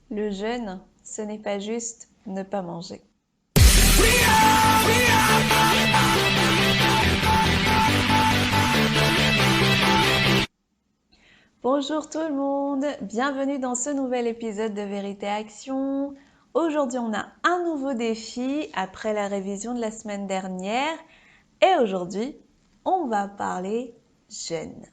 Le jeûne, ce n'est pas juste ne pas manger. Bonjour tout le monde, bienvenue dans ce nouvel épisode de Vérité Action. Aujourd'hui, on a un nouveau défi après la révision de la semaine dernière. Et aujourd'hui, on va parler jeûne.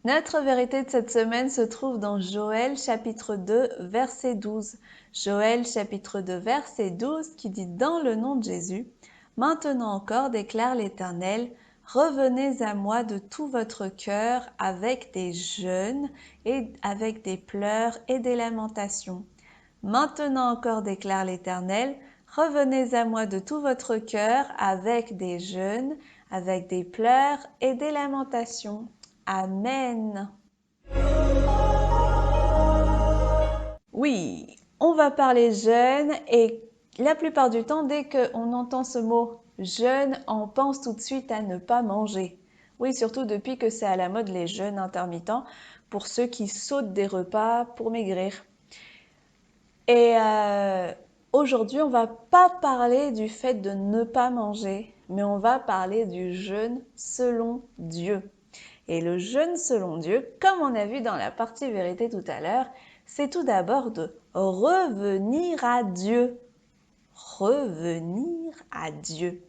Notre vérité de cette semaine se trouve dans Joël chapitre 2 verset 12. Joël chapitre 2 verset 12 qui dit « Dans le nom de Jésus, maintenant encore déclare l'Éternel, revenez à moi de tout votre cœur avec des jeûnes et avec des pleurs et des lamentations. Maintenant encore déclare l'Éternel, revenez à moi de tout votre cœur avec des jeûnes, avec des pleurs et des lamentations. » Amen. Oui, on va parler jeûne et la plupart du temps, dès qu'on entend ce mot jeûne, on pense tout de suite à ne pas manger. Oui, surtout depuis que c'est à la mode les jeûnes intermittents pour ceux qui sautent des repas pour maigrir. Et aujourd'hui, on va pas parler du fait de ne pas manger, mais on va parler du jeûne selon Dieu. Et le jeûne selon Dieu, comme on a vu dans la partie vérité tout à l'heure, c'est tout d'abord de revenir à Dieu. Revenir à Dieu.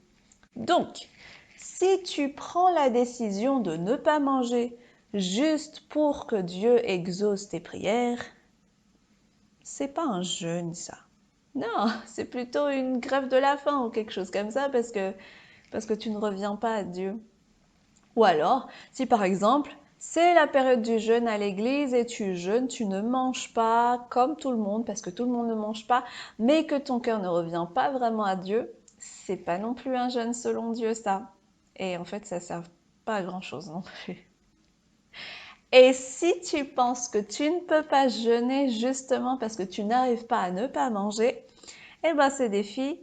Donc, si tu prends la décision de ne pas manger juste pour que Dieu exauce tes prières, c'est pas un jeûne ça. Non, c'est plutôt une grève de la faim ou quelque chose comme ça parce que tu ne reviens pas à Dieu. Ou alors, si par exemple, c'est la période du jeûne à l'église et tu jeûnes, tu ne manges pas comme tout le monde parce que tout le monde ne mange pas, mais que ton cœur ne revient pas vraiment à Dieu, c'est pas non plus un jeûne selon Dieu ça. Et en fait, ça sert pas à grand chose non plus. Et si tu penses que tu ne peux pas jeûner justement parce que tu n'arrives pas à ne pas manger, eh ben ce défi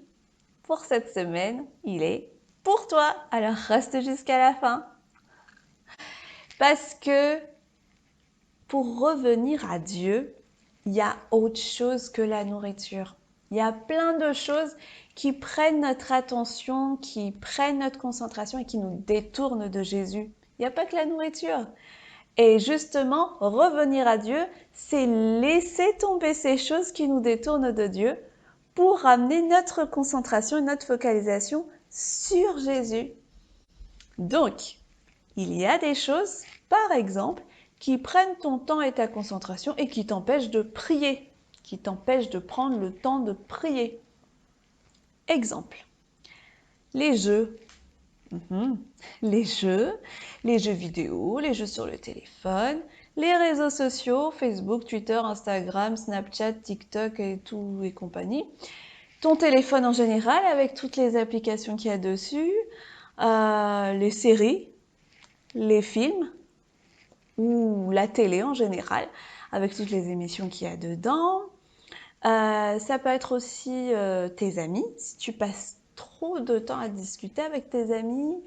pour cette semaine, il est pour toi. Alors reste jusqu'à la fin. Parce que pour revenir à Dieu, il y a autre chose que la nourriture. Il y a plein de choses qui prennent notre attention, qui prennent notre concentration et qui nous détournent de Jésus. Il n'y a pas que la nourriture. Et justement, revenir à Dieu, c'est laisser tomber ces choses qui nous détournent de Dieu pour ramener notre concentration et notre focalisation sur Jésus. Donc, il y a des choses, par exemple, qui prennent ton temps et ta concentration et qui t'empêchent de prier, qui t'empêchent de prendre le temps de prier. Exemple, les jeux. Les jeux vidéo, les jeux sur le téléphone, les réseaux sociaux, Facebook, Twitter, Instagram, Snapchat, TikTok et tout et compagnie. Ton téléphone en général avec toutes les applications qu'il y a dessus, les séries, les films ou la télé en général avec toutes les émissions qu'il y a dedans. Ça peut être aussi tes amis, si tu passes trop de temps à discuter avec tes amis.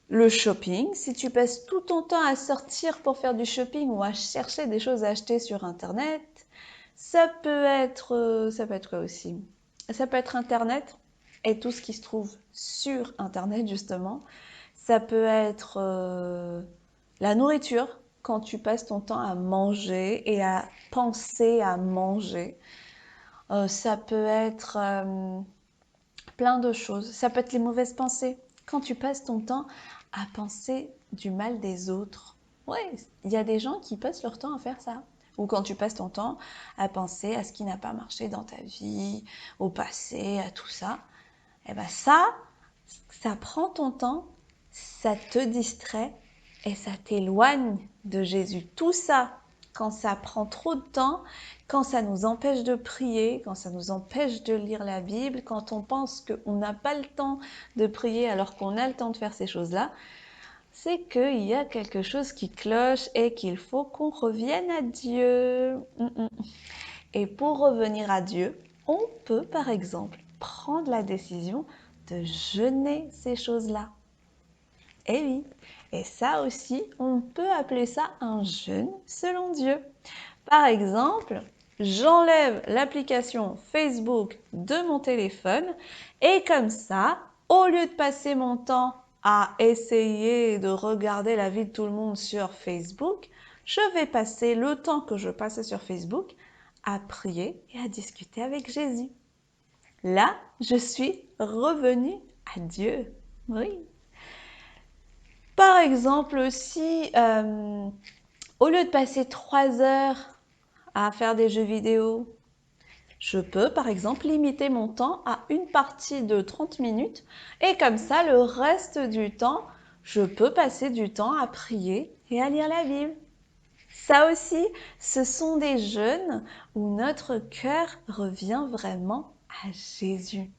Le shopping, si tu passes tout ton temps à sortir pour faire du shopping ou à chercher des choses à acheter sur Internet. Ça peut être quoi aussi? Ça peut être Internet et tout ce qui se trouve sur Internet justement. Ça peut être la nourriture, quand tu passes ton temps à manger et à penser à manger. Ça peut être plein de choses. Ça peut être les mauvaises pensées. Quand tu passes ton temps à penser du mal des autres. Ouais, il y a des gens qui passent leur temps à faire ça. Ou quand tu passes ton temps à penser à ce qui n'a pas marché dans ta vie, au passé, à tout ça. Et bien ça prend ton temps, ça te distrait et ça t'éloigne de Jésus. Tout ça, quand ça prend trop de temps, quand ça nous empêche de prier, quand ça nous empêche de lire la Bible, quand on pense qu'on n'a pas le temps de prier alors qu'on a le temps de faire ces choses-là, c'est qu'il y a quelque chose qui cloche et qu'il faut qu'on revienne à Dieu. Et pour revenir à Dieu, on peut par exemple prendre la décision de jeûner ces choses-là. Eh oui, Et ça aussi, on peut appeler ça un jeûne selon Dieu. Par exemple, j'enlève l'application Facebook de mon téléphone et comme ça, au lieu de passer mon temps à essayer de regarder la vie de tout le monde sur Facebook, je vais passer le temps que je passais sur Facebook à prier et à discuter avec Jésus. Là, je suis revenue à Dieu. Oui. Par exemple, si au lieu de passer 3 heures à faire des jeux vidéo, je peux par exemple limiter mon temps à une partie de 30 minutes et comme ça, le reste du temps, je peux passer du temps à prier et à lire la Bible. Ça aussi, ce sont des jeûnes où notre cœur revient vraiment à Jésus.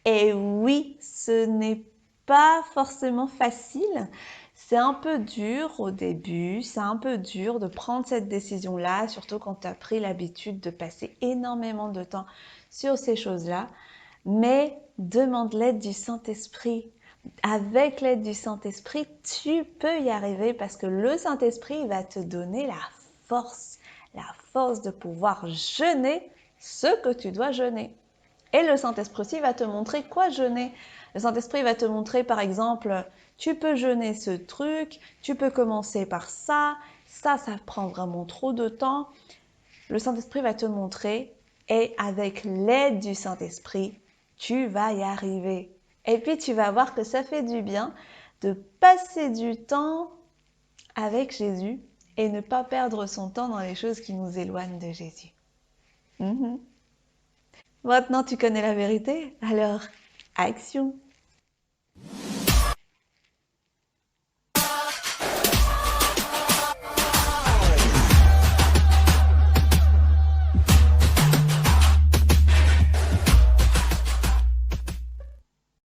Et oui, ce n'est pas forcément facile. C'est un peu dur au début, c'est un peu dur de prendre cette décision-là, surtout quand tu as pris l'habitude de passer énormément de temps sur ces choses-là. Mais demande l'aide du Saint-Esprit. Avec l'aide du Saint-Esprit, tu peux y arriver parce que le Saint-Esprit va te donner la force de pouvoir jeûner ce que tu dois jeûner. Et le Saint-Esprit aussi va te montrer quoi jeûner. Le Saint-Esprit va te montrer, par exemple, tu peux jeûner ce truc, tu peux commencer par ça, ça prend vraiment trop de temps. Le Saint-Esprit va te montrer et avec l'aide du Saint-Esprit, tu vas y arriver. Et puis tu vas voir que ça fait du bien de passer du temps avec Jésus et ne pas perdre son temps dans les choses qui nous éloignent de Jésus. Maintenant tu connais la vérité, alors action!